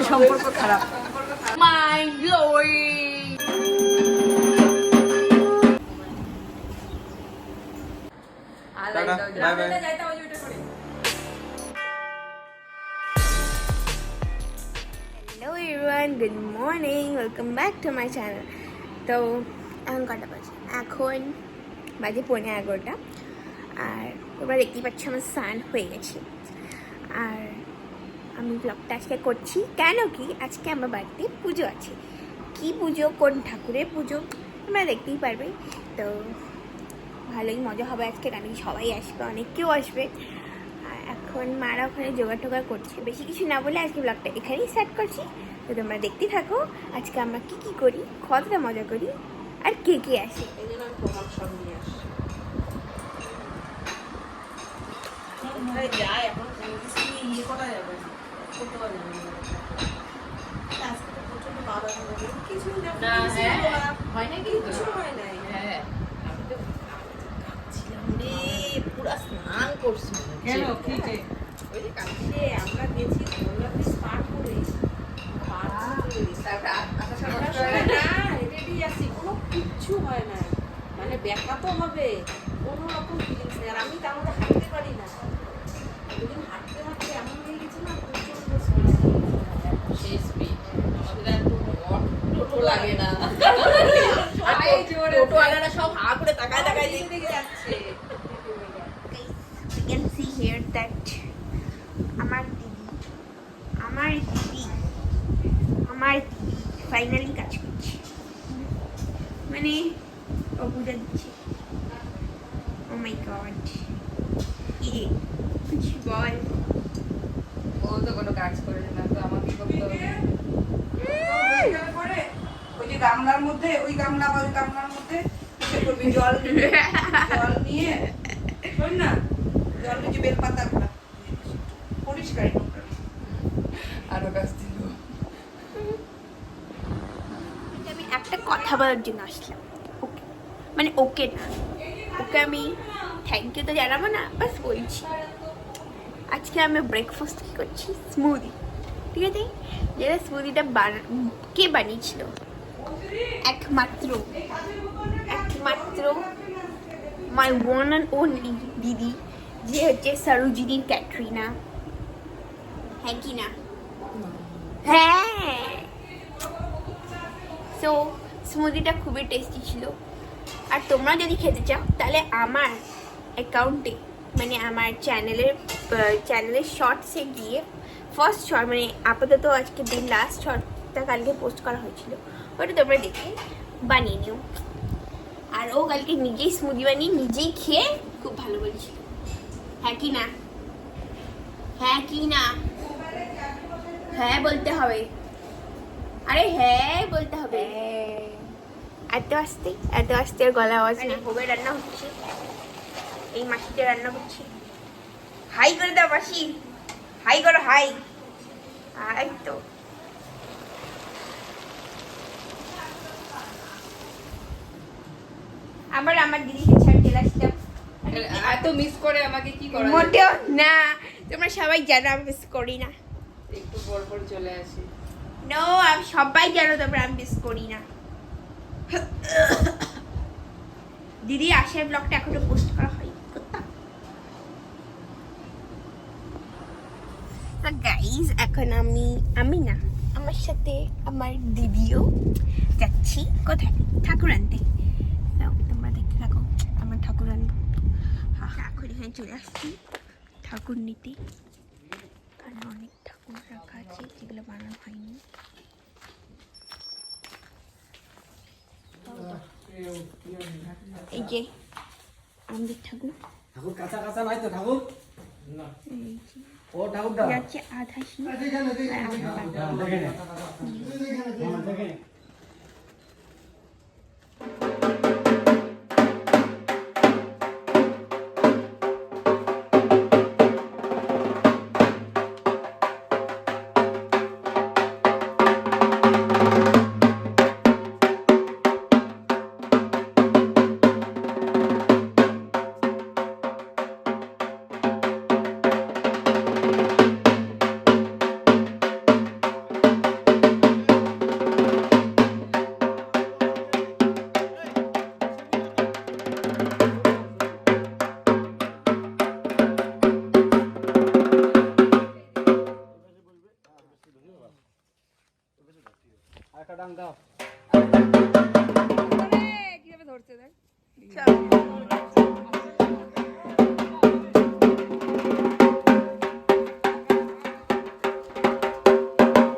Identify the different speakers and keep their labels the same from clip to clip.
Speaker 1: সম্পর্ক খারাপ। Mind blowing.
Speaker 2: Hello everyone, good morning, welcome back to my channel. তো এখন কটা বাজে? এখন বাজে 11:15 আর তোমরা দেখতেই পাচ্ছ আমার স্নান হয়ে গেছে। আর আমি ব্লগটা আজকে করছি কেন কি আজকে আমার বাড়িতে পুজো আছে। কি পুজো, কোন ঠাকুরের পুজো তোমরা দেখতেই পারবে। তো ভালোই মজা হবে আজকে, কারণ সবাই আসবে, অনেক কেউ আসবে। আর এখন মারা ওখানে জোগাড় টোগাড় করছে। বেশি কিছু না বলে আজকে ব্লগটা এখানেই স্টার্ট করছি। তো তোমরা দেখতে থাকো আজকে আমরা কি করি, কতটা মজা করি, আর কে কে আসে। এই জন্য আমি প্রভাব সব নিয়ে আসি। যায় এখন ইয়ে করা যাবে না, করতে পারবে না। কিছু না, হয় নাকি কিছু হয় নাই। হ্যাঁ পুরা স্নান করছি। কেন কি যে ওই যে কালকে আমরা গেছি গোলাপি স্পার্ট করে রেডি আছি, কোনো কিচ্ছু হয় না, মানে ব্যাকা তো হবে, কোনো রকম ফিলিংস নেই। আর আমি তার মধ্যে হাঁটতে পারি না, ওইদিন হাঁটতে হাঁটতে এমন হয়ে গেছে না, প্রচন্ড সেই স্পিড। আমাদের আর টোটো লাগে না, টোটোওয়ালারা সব হা করে তাকায় তাকায় দেখে যাচ্ছে। You can see here that আমার দিদি ফাইনালি কাজ করছে, মানে ও বুঝা দিচ্ছে। ও মাই গড, কিছু বল। ও তো কোনো কাজ করে না, তো আমাকে করতে হবে। ওই যে গামলার মধ্যে, ওই গামলা বা ওই গামলার মধ্যে জল নিয়ে শোন না, জল নিয়ে বেলপাতা পরিষ্কার আরো গাছ দিল। আমি একটা কথা বলার জন্য আসলাম, ওকে মানে ওকে না, ওকে আমি থ্যাংক ইউ তো জানাবো না, বাস বলছি। আজকে আমি ব্রেকফাস্ট কি করছি, স্মুদি। ঠিক আছে, যেটা স্মুদিটা কে বানিয়েছিল? একমাত্র মাই ওয়ান অ্যান্ড ওনলি দিদি, যে হচ্ছে সরোজিনীর ক্যাটরিনা। হ্যাঁ কি না? হ্যাঁ। সো স্মুদিটা খুবই টেস্টি ছিল। আর তোমরা যদি খেতে চাও তাহলে আমার অ্যাকাউন্টে, মানে আমার চ্যানেলের শর্টসে গিয়ে ফার্স্ট শর্ট, মানে আপাতত আজকে দিন লাস্ট শর্টটা কালকে পোস্ট করা হয়েছিল, ওটা তোমরা দেখে বানিয়ে নিও। আর ও কালকে নিজেই স্মুদি বানিয়ে নিজেই খেয়ে খুব ভালো বলছিল। হ্যাঁ কি না? হ্যাঁ কি না? হ্যাঁ বলতে হবে, আরে হ্যাঁ বলতে হবে। এত আস্তে গলা আওয়াজ না। হোমে রান্না হচ্ছে, এই মাসিতে রান্না করছি। হাই করে দাও মাসি, হাই করো, হাই। এই তো আবার আমার দিদিকে ছেড়ে চলে আসলাম।
Speaker 1: এত মিস করে আমাকে কি করা?
Speaker 2: মোটেও না, তোমরা সবাই জানো আমি মিস করি না,
Speaker 1: একটু পর চলে আসি।
Speaker 2: নো, আমি সবাই জানো তোমরা আমি মিস করি না। দিদি আসার ব্লগটা এখনো পোস্ট করা হয়নি। তো গাইজ এখন আমি না, আমার সাথে আমার দিদিও যাচ্ছি কোথায়, ঠাকুর আনতে। তোমরা দেখতে থাকো, আমার ঠাকুর আনবো। এখন এখানে চলে আসছি ঠাকুর নিতে, কারণ অনেক ঠাকুর রাখা আছে যেগুলো বানানো হয়নি। এই যে আমাদের ঠাকুর
Speaker 3: কাঁচা কাঁচা নাই তো ঠাকুর? ও ঠাকুরটা
Speaker 2: যাচ্ছে আধা শিব আর আধা
Speaker 3: টান দাও।
Speaker 1: কিভাবে ধরছে দেখ।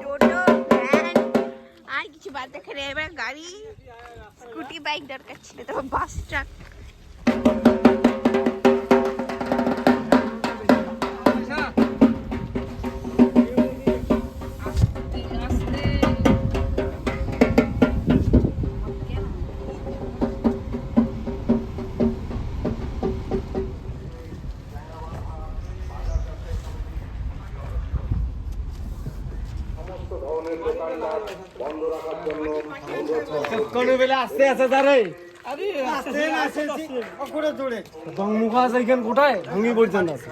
Speaker 2: টোটো ভ্যান আর কিছু বাদ দেখে এবার গাড়ি স্কুটি বাইক দরকার ছিল তো বাস ট্রাক
Speaker 3: কোন বেলা আসতে আছে তারে আরে আসতে না আসেছি ওকড়ে দৌড়ে দং মুখা আছে এখান কোটায় ভঙ্গি পর্যন্ত আছে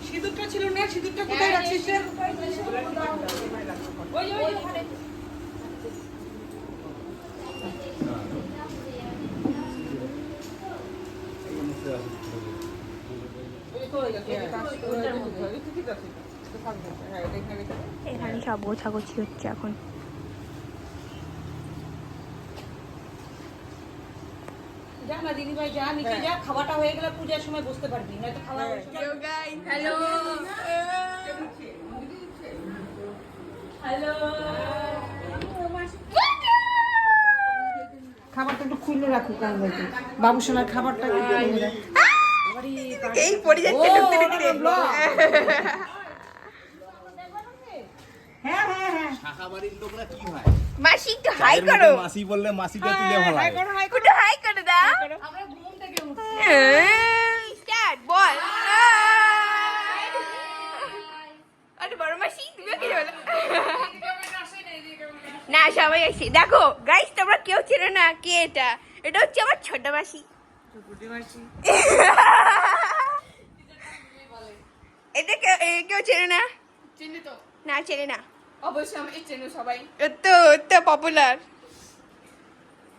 Speaker 1: সিঁদুরটা ছিল না, সিঁদুরটা কোথায় রাখছিস রে? ওই ওই
Speaker 2: এখানে সব গোছাগুছি হচ্ছে এখন
Speaker 1: যা না দিদি ভাই, যা নিচে যা, খাওয়াটা হয়ে গেলে পূজার সময় বসতে পারবি, নয়তো খাওয়া
Speaker 2: হ্যালো হ্যালো
Speaker 1: খাবারটা একটু খুলে রাখো কান বলতে, বাবু সোনার খাবারটা
Speaker 2: এই পড়ে যাচ্ছে ঢুকতে ঢুকতে
Speaker 1: হ্যাঁ হ্যাঁ হ্যাঁ
Speaker 3: শাখাবাড়ির লোকরা কি হয়
Speaker 2: মাসি একটু হাই করো
Speaker 3: মাসি বললে মাসিটা তুলে ভালো
Speaker 1: হাই করো হাই করো
Speaker 2: একটু হাই করে দাও
Speaker 1: আমরা ঘুম থেকে উঠি
Speaker 2: স্টার্ট বল আরে বড় মাসি তুমি কি বলো না সবাই আসে দেখো গাইস তোমরা কেউ চেনো না কে এটা এটা হচ্ছে আমার ছোট মাসি এটা কেউ চেনে না
Speaker 1: চিনি তো
Speaker 2: না চেনে না
Speaker 1: অবশ্যই আমি চেনো সবাই
Speaker 2: এত পপুলার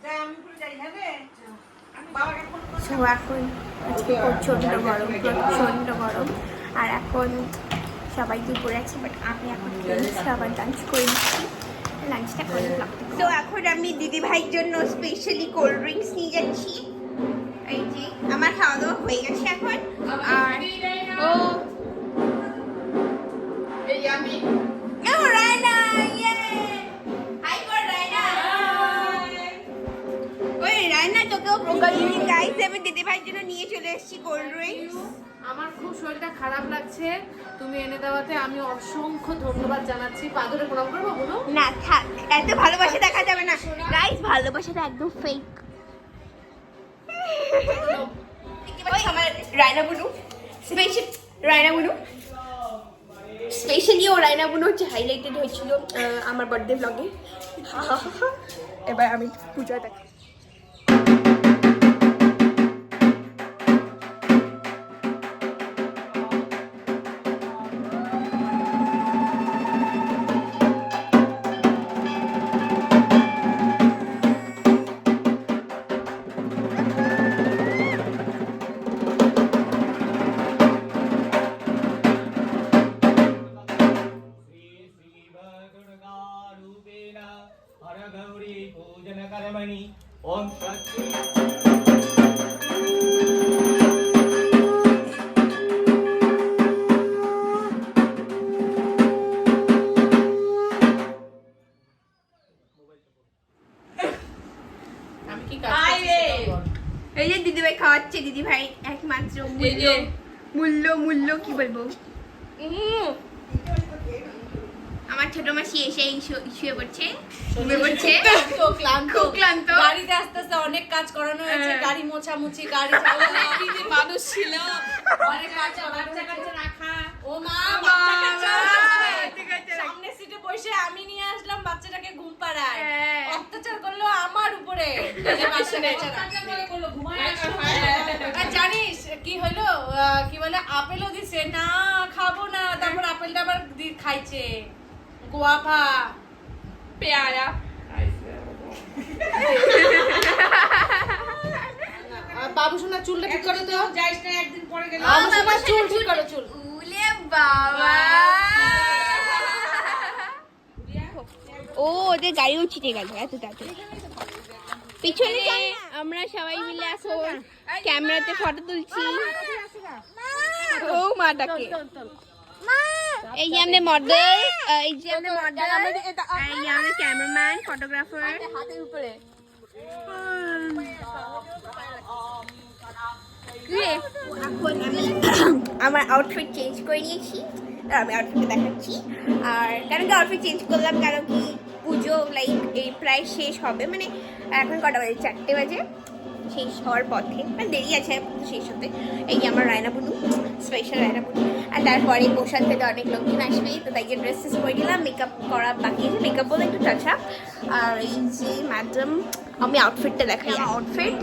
Speaker 1: যাই আমি পুরো যাই হবে
Speaker 2: সব এখন আজকে প্রচণ্ড গরম প্রচণ্ড গরম আর এখন সবাই দুপুরে আছে বাট আমি এখন খেয়েছি আবার লাঞ্চ করে নিচ্ছি লাঞ্চটা করে তো এখন আমি দিদি ভাইয়ের জন্য স্পেশালি কোল্ড ড্রিঙ্কস নিয়ে যাচ্ছি। এই যে আমার খাওয়া দাওয়া হয়ে গেছে এখন। আর ও এই আমি রায়না ইয়ে হাই কর রায়না। ওই রায়না তোকেও গাইস আমি দিদি ভাইয়ের জন্য নিয়ে চলে এসেছি কোল্ড ড্রিঙ্কস।
Speaker 1: আমার খুব শরীরটা খারাপ লাগছে, তুমি এনে দেওয়াতে আমি অসংখ্য ধন্যবাদ জানাচ্ছি। পা ধরে প্রণাম করবো বলো?
Speaker 2: না থাক, এত ভালোবাসা দেখা যাবে না গাইস, ভালোবাসাটা একদম ফেক। আমার রায়না বুনু স্পেশাল, রায়না বুনু স্পেশালি ও রায়না বুনু হচ্ছে হাইলাইটেড হয়েছিল আমার বার্থডে ব্লগে। এবার আমি পূজা দেখি।
Speaker 3: गौरी पूजन कर्मणि ओम
Speaker 2: এই যে দিদি ভাই খাওয়াচ্ছে, দিদি ভাই একমাত্র মূল্য মূল্য কি বলবো, আমার ছোট মাসি এসে শুয়ে পড়ছে, খুব ক্লান্ত।
Speaker 1: গাড়িতে আস্তে আস্তে অনেক কাজ করানো হয়েছে, গাড়ি মোছামুছি, গাড়ি চালানো, মানুষ ছিল, অনেক কাজ, বাচ্চা কাচ্চা রাখা। ও মা, সামনের সিটে বসে আমি নিয়ে আসলাম বাচ্চাটাকে ঘুম পাড়ায়, অত্যাচার করলো আমার উপরে। আর জানিস কি হলো, কি বলে আপেলও দিছে, না খাবো না, তারপর আপেলটা আবার খাইছে। গুয়াভা পেয়ারা বাবু সোনা চুলটা ঠিক করো তো, যাইস না একদিন পরে গেলে। বাবু সোনা চুল ঠিক করো, চুল।
Speaker 2: উলে বাবা, ও ওদের গাড়িও ছিটে গেল এত তাড়াতাড়ি। পিছনে আমরা সবাই মিলে এখন ক্যামেরাতে ফটো তুলছি। ও মাটাকে এই যে আমাদের মডেল, এই যে আমাদের মডেল, এই যে আমাদের ক্যামেরাম্যান, ফটোগ্রাফার। হাতের উপরে এখন আমি আমার আউটফিট চেঞ্জ করে নিয়েছি, আমি আউটফিট দেখাচ্ছি। আর কেন কি আউটফিট চেঞ্জ করলাম, কারণ কি পুজো লাইক এই প্রায় শেষ হবে, মানে এখন কটা বাজে, 4টে বাজে, শেষ হওয়ার পথে, মানে দেরি আছে শেষ হতে। এই যে আমার রায়না বুনু, স্পেশাল রায়না বুনু। আর তারপরে প্রসাদ থেকে অনেক লোকজন আসবে, তো তাই ড্রেস টেস করে দিলাম, মেকআপ করা বাকি আছে, মেকআপ বলে একটু টাচা। আর এই যে ম্যাডাম, আমি আউটফিটটা দেখাই। আউটফিট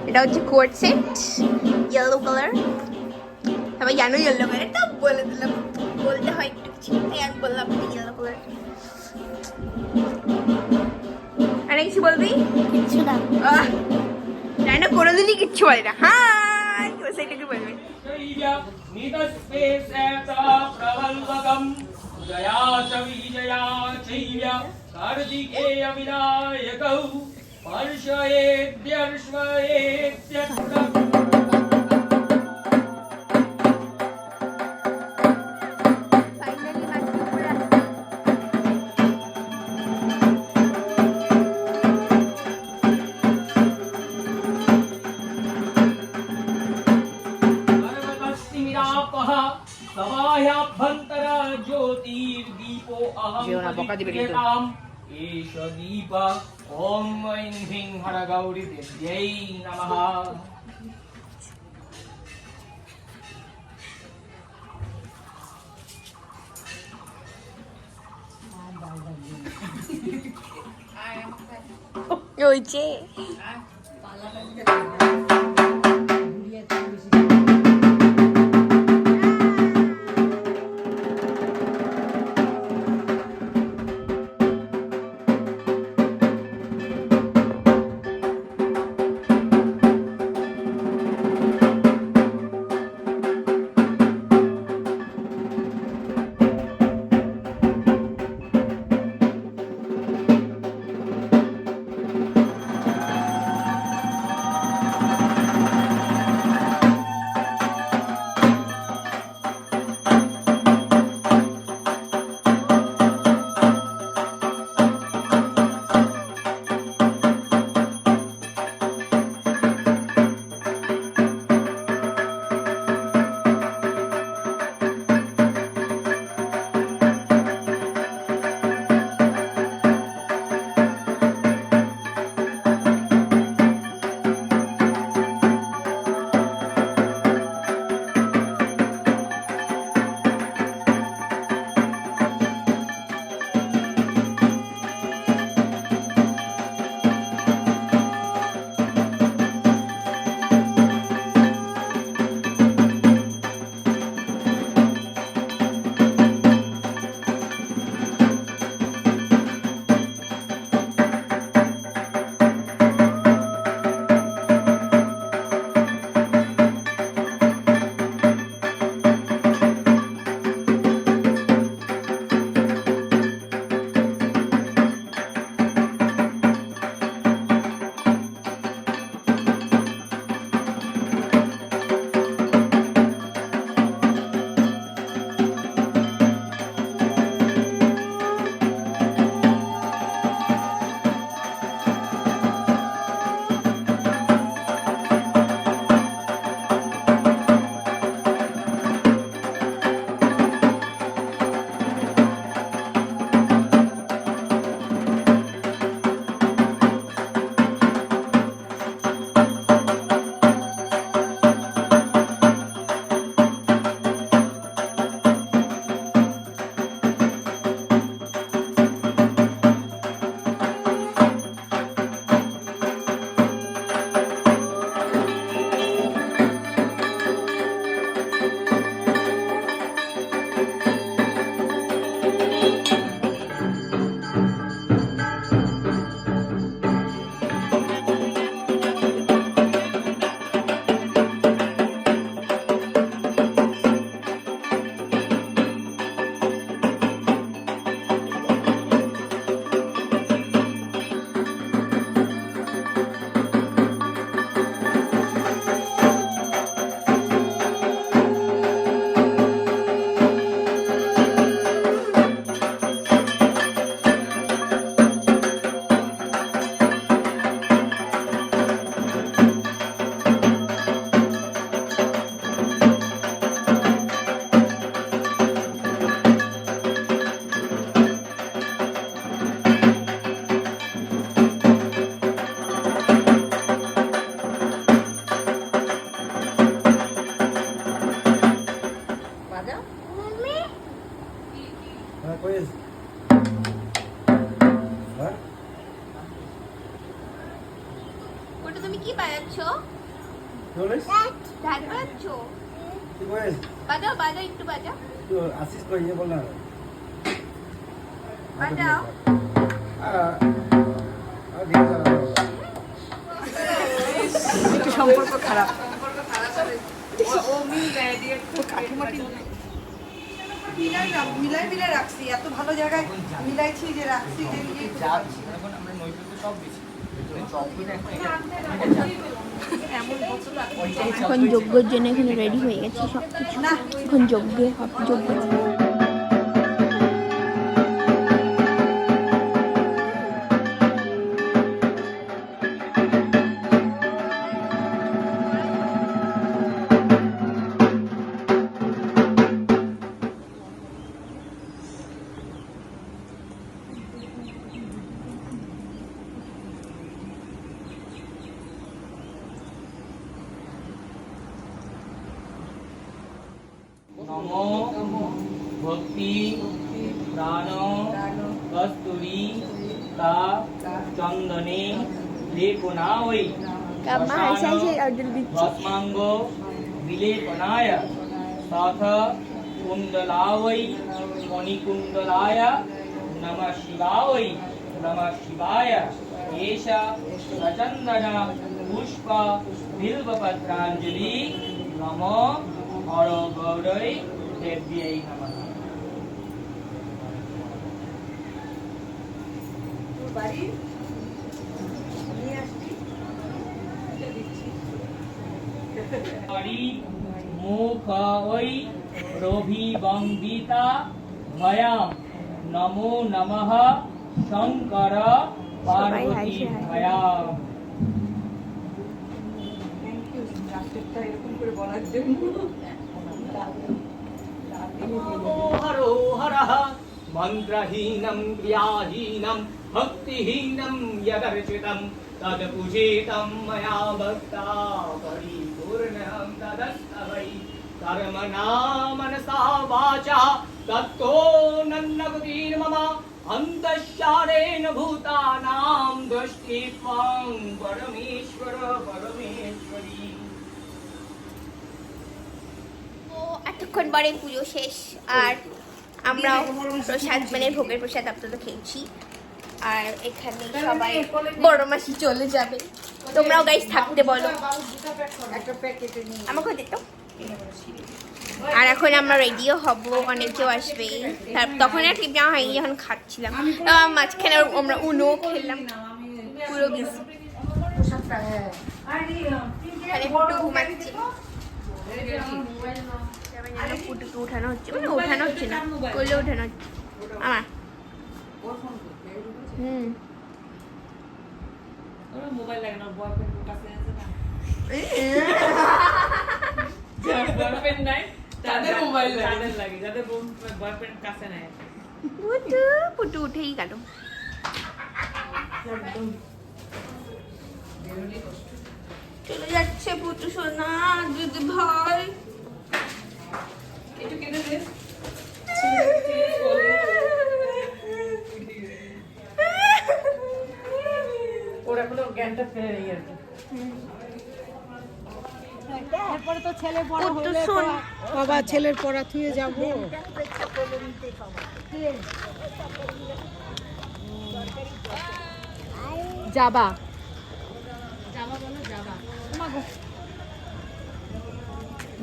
Speaker 2: এটা হচ্ছে কোট সেট, ইয়েলো কালার, সবাই জানো ইয়েলো কালার, তো বলে দিলাম, বলতে হয় একটু কিছু, আর বললাম ইয়েলো কালার। আর কিছু বলবি? কিচ্ছু না, রায়না কোনোদিনই কিচ্ছু বলে না। হ্যাঁ সেটাকে বলবে।
Speaker 3: सभाभ्यंतर ज्योतिर्दीपो अहम एष दीप ओम ऐं ह्रीं हरगौरी देव्यै नमः।
Speaker 2: ওই যে
Speaker 3: হ্যাঁ কইস হ্যাঁ
Speaker 2: ওটা তুমি কি বাজাচ্ছ?
Speaker 3: চলিস
Speaker 2: ঢাক বাজাচ্ছ?
Speaker 3: কি কইস
Speaker 2: বাজাও বাজাও, একটু বাজাও
Speaker 3: তো আসিস কই বল না
Speaker 2: বাজাও।
Speaker 1: সম্পর্ক খারাপ ও মিল দেয় দিয়ে কাকিমাটি মিলাই মিলাই রাখছি, এত ভালো জায়গায় মিলাইছি যে রাখছি যে নিজেই
Speaker 4: এখন আমরা নৈবেদ্য সব দিছি চপগুলো
Speaker 1: এমন বছর
Speaker 2: এখন যজ্ঞের জন্য এখানে রেডি হয়ে গেছে সব কিছু। এখন যজ্ঞে যজ্ঞ
Speaker 4: নমো ভক্তি প্রাণ কস্তুরী কা চন্দনে লেপনা ওই ভস্মাঙ্গ বিলেপনায় তথ কুণ্ডলাওই মণিকুণ্ডলায় নমঃ শিবায় নমঃ শিবায় এষা সচন্দন পুষ্প বিল্বপত্রাঞ্জলি নমঃ হর গৌরৈ দেব্যৈ নমঃ।
Speaker 1: বাড়ি নিয়ে আসছি দিচ্ছি
Speaker 4: হরি মুখ ওই রভিবন্দিতা ভয়াম নমো নমঃ শঙ্কর পার্বতী ভয়াম।
Speaker 1: থ্যাংক ইউ রাস্তাটা এরকম করে বলার জন্য
Speaker 4: হরো হরঃ মন্ত্রহীনম ক্রিয়াহীনম ভক্তিহীনম যদর্চিতম তদপূজিতম ময়া ভক্তা পরিপূর্ণম তদস্তবৈ কর্মণা মনসা বাচা তত্তো নন্নগতির মম অন্তঃসারেণ ভূতানাং দৃষ্টিত্বং পরমেশ্বর পরমেশ্বরী।
Speaker 2: তো এতক্ষণ পরে পুজো শেষ আর আমরাও প্রসাদ মানে ভোগের প্রসাদ আপনারা খেয়েছি। আর এখানে সবাই বড় মাসি চলে যাবে, তোমরাও গাইস থাকতে বলো
Speaker 1: একটা প্যাকেটে নিয়ে
Speaker 2: আমাকে দিত। আর এখন আমরা রেডিও হব, অনেকেও আসবে। তখন আর ঠিক যাওয়া হয়নি যখন খাচ্ছিলাম, মাঝখানে আমরা উনো খেললাম পুরো বিজি। মানে পুটু ঘুমাচ্ছে, পুটুকে উঠানো হচ্ছে, উঠানো হচ্ছে না, করলে উঠানো হচ্ছে আমার।
Speaker 1: মোবাইল লাগে না, বয়ফ্রেন্ড কাছে আছে না বয়ফ্রেন্ড নাই তাদের মোবাইল তাদের লাগে, যাদের বয়ফ্রেন্ড কাছে নাই।
Speaker 2: পুটু পুটু উঠেই গেল। চলে যাচ্ছে পুটু সোনা, দিদি ভাই
Speaker 1: একটু কেটে দে ওরা কোনো জ্ঞানটা ফেলে নেই আর কি। এরপরে তো ছেলে বড়
Speaker 2: পুটু
Speaker 1: হলে তো
Speaker 2: সোনা
Speaker 1: বাবা ছেলের পড়া থুয়ে যাবো। যাবা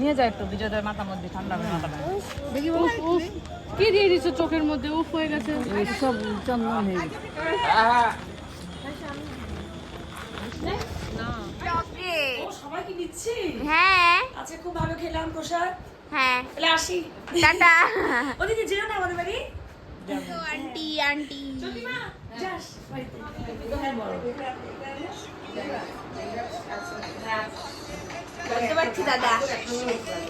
Speaker 1: নিয়ে যায় একটু বিজয়দের মাথার মধ্যে ঠান্ডা হবে মাথাটা। দেখি বাবা কি দিয়ে দিছো চোখের মধ্যে, উফ হয়ে গেছে সব চন্দন হয়ে গেছে। সবাই কি দিচ্ছি?
Speaker 2: হ্যাঁ
Speaker 1: আচ্ছা খুব ভালো খেলাম প্রসাদ।
Speaker 2: হ্যাঁ
Speaker 1: তাহলে আসি,
Speaker 2: টাটা।
Speaker 1: ওদিকে যেও না আমাদের বাড়ি।
Speaker 2: তো আন্টি আন্টি
Speaker 1: যাস বাড়িতে।
Speaker 2: বুঝতে পারছি দাদা,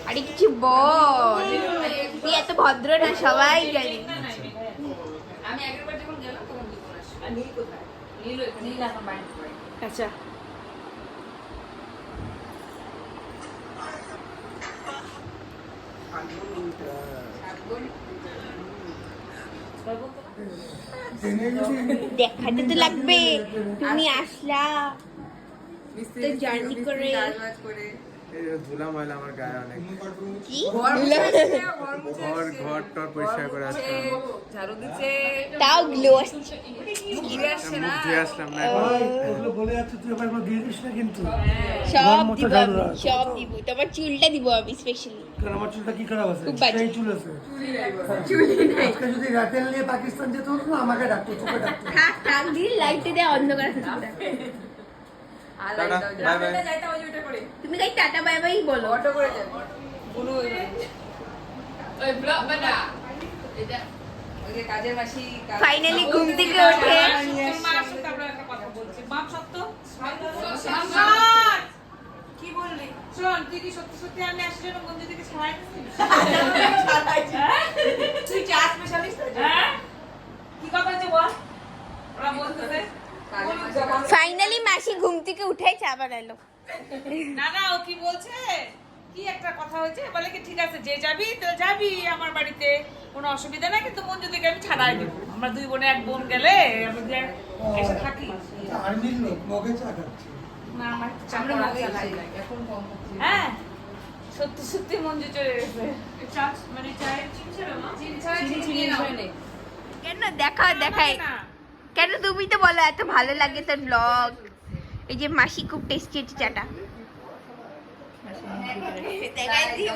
Speaker 2: আরে কিছু বল, তুই এত ভদ্র না, সবাই জানি।
Speaker 1: আমি একবার যখন গেলাম তখন দুপুর আসি। আর নীল কোথায়? নীল এখন বাড়িতে পড়ে। আচ্ছা
Speaker 2: দেখাতে তো লাগবে, তুমি আসলা তো জার্নি করে।
Speaker 3: ধুলা ময়লা আমার গায়ে অনেক।
Speaker 2: কি
Speaker 3: ঘর টর পরিষ্কার করে আসলাম,
Speaker 1: ঝাড়ু দিচ্ছে,
Speaker 2: তাও গ্লো আসছে।
Speaker 1: ঘুরে আসছে না।
Speaker 3: মুখ ধুয়ে আসলাম না এখন।
Speaker 5: ওগুলো বলে যাচ্ছে তুই আবার এগুলো দিয়ে দিস না কিন্তু।
Speaker 2: সব দিব আমি, সব দিব। তোমার চুলটা দিব আমি স্পেশালি।
Speaker 5: কারণ আমার চুলটা কি খারাপ আছে,
Speaker 2: খুব বাজে।
Speaker 5: সেই চুল আছে। আজকে যদি রাতেল নিয়ে পাকিস্তান যেতে হতো না, আমাকে ডাকতো, তোকে ডাকতো।
Speaker 2: থাক থাক দিন, লাইটে দিয়ে অন্ধকার আছে চুলটা।
Speaker 3: Tata, bye bye.
Speaker 2: তুমি তাই টাটা বাই বাই বলো।
Speaker 1: অটো করে যাবে কোনো ওই ব্লগ বানা এটা ওই যে কাজের মাসি
Speaker 2: ফাইনালি ঘুম থেকে উঠে
Speaker 1: মার সাথে আমরা একটা কথা বলছি। বাপ সত্য কি বললি? শোন, তুই কি সত্যি সত্যি আমি আসলে মঞ্জু থেকে ছাড়াই তুই চা স্পেশালিস্ট? হ্যাঁ, কি কথা হচ্ছে বল। ওরা বলতেছে
Speaker 2: ফাইনালি মাসি ঘুম থেকে উঠে চা বানালো।
Speaker 1: না না, ও কি বলছে, কি একটা কথা হয়েছে, বলে কি ঠিক আছে যে যাবি তো যাবি আমার বাড়িতে, কোনো অসুবিধা নাই, কিন্তু মঞ্জু থেকে আমি ছাড়াই দেবো। আমরা দুই বোনে এক বোন গেলে আমি যে এসে থাকি।
Speaker 5: আর্মির লোক মগে চা খাচ্ছে।
Speaker 1: না আমার আমরা মগে খাই এখন কম। হ্যাঁ সত্যি সত্যি মঞ্জু চলে গেছে। চা মানে চায়ের চিনি ছিল না, চিনি ছাড়া চিনি নেই
Speaker 2: কেন দেখাই
Speaker 1: না।
Speaker 2: কেন তুমি তো বলো এত ভালো লাগে তোর ব্লগ। এই যে মাসি খুব টেস্টি হচ্ছে চাটা। দেখাই দিও।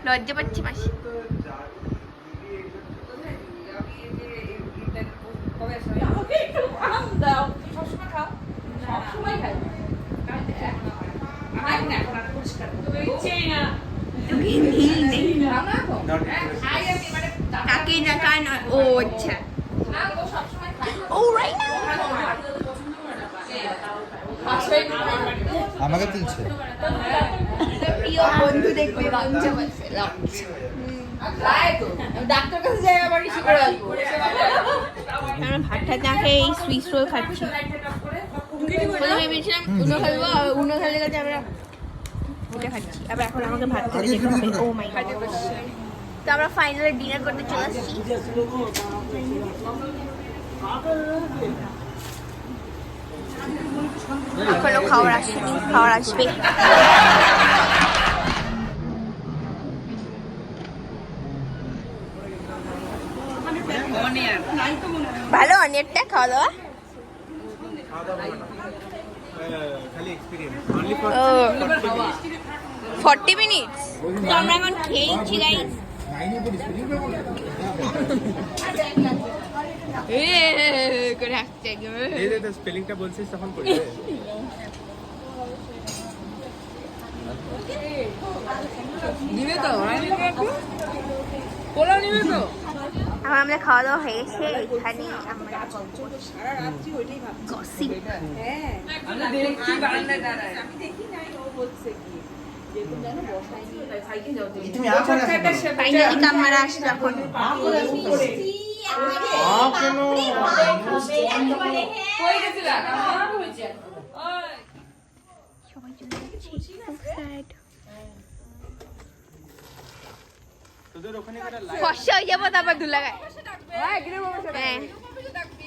Speaker 2: লজ্জা পাচ্ছি মাসি।
Speaker 1: আমাকে একটু আম দাও। তুমি সবসময় খাও? সবসময় খাই। এখন আর পরিষ্কার তুমি ইচ্ছেই না।
Speaker 2: তুমি নীল নেই।
Speaker 1: খাও না এখন? খাই আমি মানে
Speaker 2: কাকে না কান। ও আচ্ছা।
Speaker 1: না ও সবসময় খাই।
Speaker 2: ও রাইট না।
Speaker 6: আমাকে তুলছে।
Speaker 2: প্রিয় বন্ধু দেখবে লজ্জা পাচ্ছে।
Speaker 1: ডাক্তার কাছে যাই আবার ইস্যু করে আসবো।
Speaker 2: আমরা ভাতটা না খেয়ে এই সুইস রোল খাচ্ছি। প্রথমে ভেবেছিলাম উনো খালের কাছে আমরা এটা খাচ্ছি, আবার এখন আমাকে ভাত খেতে যেতে হবে। ও মাই গড। তো আমরা ফাইনালি ডিনার করতে চলে আসছি। এখনো খাওয়ার আসেনি, খাওয়ার আসবে। ভালো অনেকটা খাওয়া দাওয়া।
Speaker 3: খালি এক্সপেরিয়েন্স অনলি ফর
Speaker 2: ও 40 মিনিটস। তো আমরা এখন খেয়েছি গাইস। করে আসছে একদম।
Speaker 3: এই যে স্পেলিংটা বলছিস তখন পড়ে
Speaker 1: নিবে তো পোলা নিবে তো।
Speaker 2: এখন আমরা খাওয়া দাওয়া হয়ে গেছে। এখানে আমরা
Speaker 1: সারা রাত্রি ওইটাই ভাবছি।
Speaker 2: গসিপ।
Speaker 1: হ্যাঁ আমি দেখছি বারান্দায় দাঁড়ায়। আমি দেখি নাই ও বলছে কি দেখুন জানো বসাইনি সাইকেল যাও তুমি
Speaker 2: ফাইনালি কামারা আসলো এখন।
Speaker 1: কই গেছিলা? আমার হয়েছে ওই
Speaker 2: সবাই চলে যাচ্ছে। স্যাড।
Speaker 3: তোদের ওখানে একটা লাইট
Speaker 2: ফর্সা হয়ে যাবো তারপর ধুলা গায়ে।
Speaker 1: হ্যাঁ গিরে বাবা
Speaker 2: হ্যাঁ।
Speaker 1: ডাকবি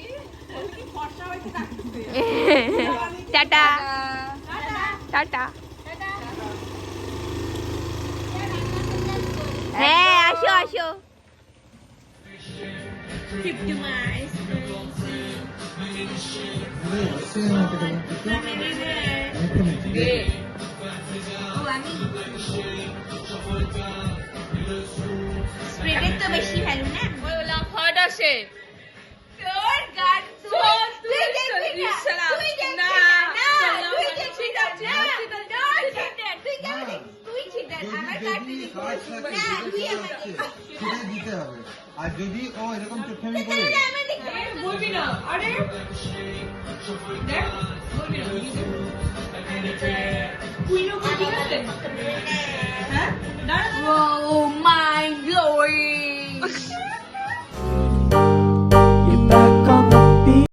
Speaker 1: কি ফর্সা হইছে ডাকতে।
Speaker 2: Tata tata. হ্যাঁ আসো আসো। স্প্রেডের তো বেশি ভ্যালু না।
Speaker 1: ওই ওলা ফাট আসে
Speaker 2: তোর গান তুই দেখবি না। তুই দেখবি না। তুই দেখবি না। তুই কেন দেখবি? তুই চিটার। আমার গান তুই দেখবি না। তুই আমার
Speaker 6: সেটা দিতে হবে। আর যদি ও এরকম চোখামি করে
Speaker 2: আমার দেখবি না।
Speaker 1: বলবি না আরে দেখ বলবি না কুইনো কি ঠিক আছে